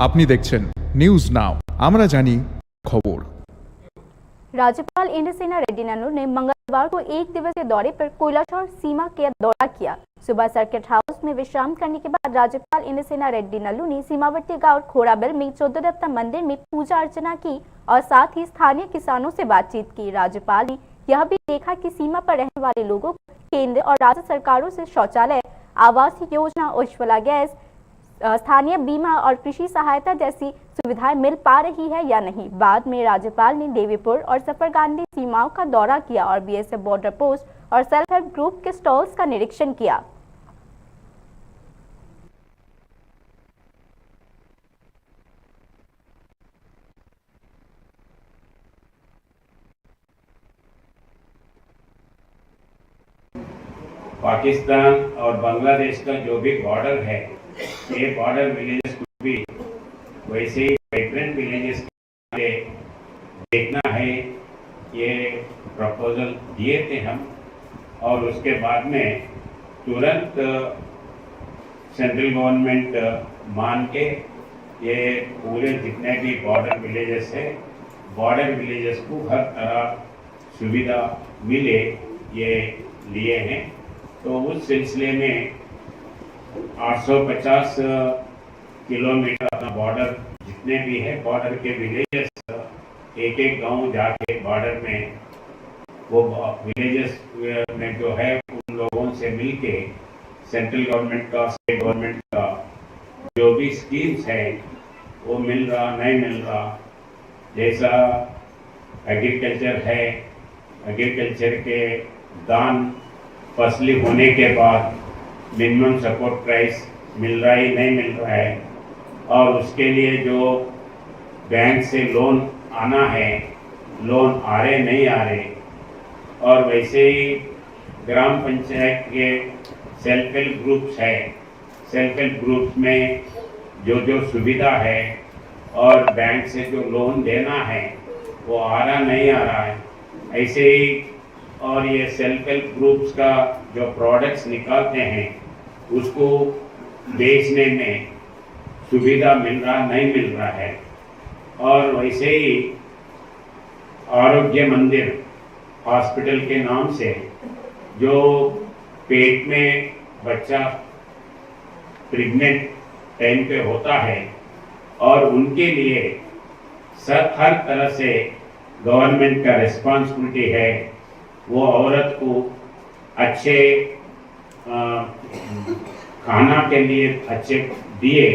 আপনি দেখছেন news now, আমরা জানি खबर। राज्यपाल इंद्रसेना रेड्डी नन्नू ने मंगलवार को एक दिवसीय दौरे पर कोइलाशहर सीमा का दौरा किया। सुबह सर्किट हाउस में विश्राम करने के बाद राज्यपाल इंद्रसेना रेड्डी नन्नू ने सीमावर्ती गांव खोराबेल में 14 देवता मंदिर में पूजा अर्चना की और साथ ही स्थानीय किसानों से बातचीत की। राज्यपाल ने यह भी देखा कि सीमा पर रहने वाले लोगों को केंद्र और राज्य सरकारों से शौचालय, आवास योजना, उज्ज्वला गैस, स्थानीय बीमा और कृषि सहायता जैसी सुविधाएं मिल पा रही है या नहीं। बाद में राज्यपाल ने देवीपुर और सफरगांडी सीमाओं का दौरा किया और बीएसएफ बॉर्डर पोस्ट और सेल्फ हेल्प ग्रुप के स्टॉल्स का निरीक्षण किया। पाकिस्तान और बांग्लादेश का जो भी बॉर्डर है, ये बॉर्डर विलेजेस को भी वैसे ही वाइब्रेंट विलेजेस के देखना है, ये प्रपोजल दिए थे हम। और उसके बाद में तुरंत सेंट्रल गवर्नमेंट मान के ये पूरे जितने भी बॉर्डर विलेजेस है, बॉर्डर विलेजेस को हर तरह सुविधा मिले, ये लिए हैं। तो उस सिलसिले में 850 किलोमीटर का बॉर्डर जितने भी है, बॉर्डर के विलेजेस एक एक गांव जाके बॉर्डर में वो विलेजेस में जो है उन लोगों से मिलके सेंट्रल गवर्नमेंट का, स्टेट गवर्नमेंट का जो भी स्कीम्स है वो मिल रहा नहीं मिल रहा, जैसा एग्रीकल्चर है, एग्रीकल्चर के दान फसली होने के बाद मिनिमम सपोर्ट प्राइस मिल रहा ही नहीं मिल रहा है, और उसके लिए जो बैंक से लोन आना है, लोन आ रहे नहीं आ रहे। और वैसे ही ग्राम पंचायत के सेल्फ हेल्प ग्रुप्स है, सेल्फ हेल्प ग्रुप्स में जो जो सुविधा है और बैंक से जो लोन देना है वो आ रहा नहीं आ रहा है। ऐसे ही और ये सेल्फ हेल्प ग्रुप्स का जो प्रोडक्ट्स निकालते हैं उसको बेचने में सुविधा मिल रहा नहीं मिल रहा है। और वैसे ही आरोग्य मंदिर हॉस्पिटल के नाम से जो पेट में बच्चा प्रेग्नेंट टाइम पे होता है और उनके लिए हर तरह से गवर्नमेंट का रिस्पॉन्सिबिलिटी है, वो औरत को अच्छे खाना के लिए अच्छे दिए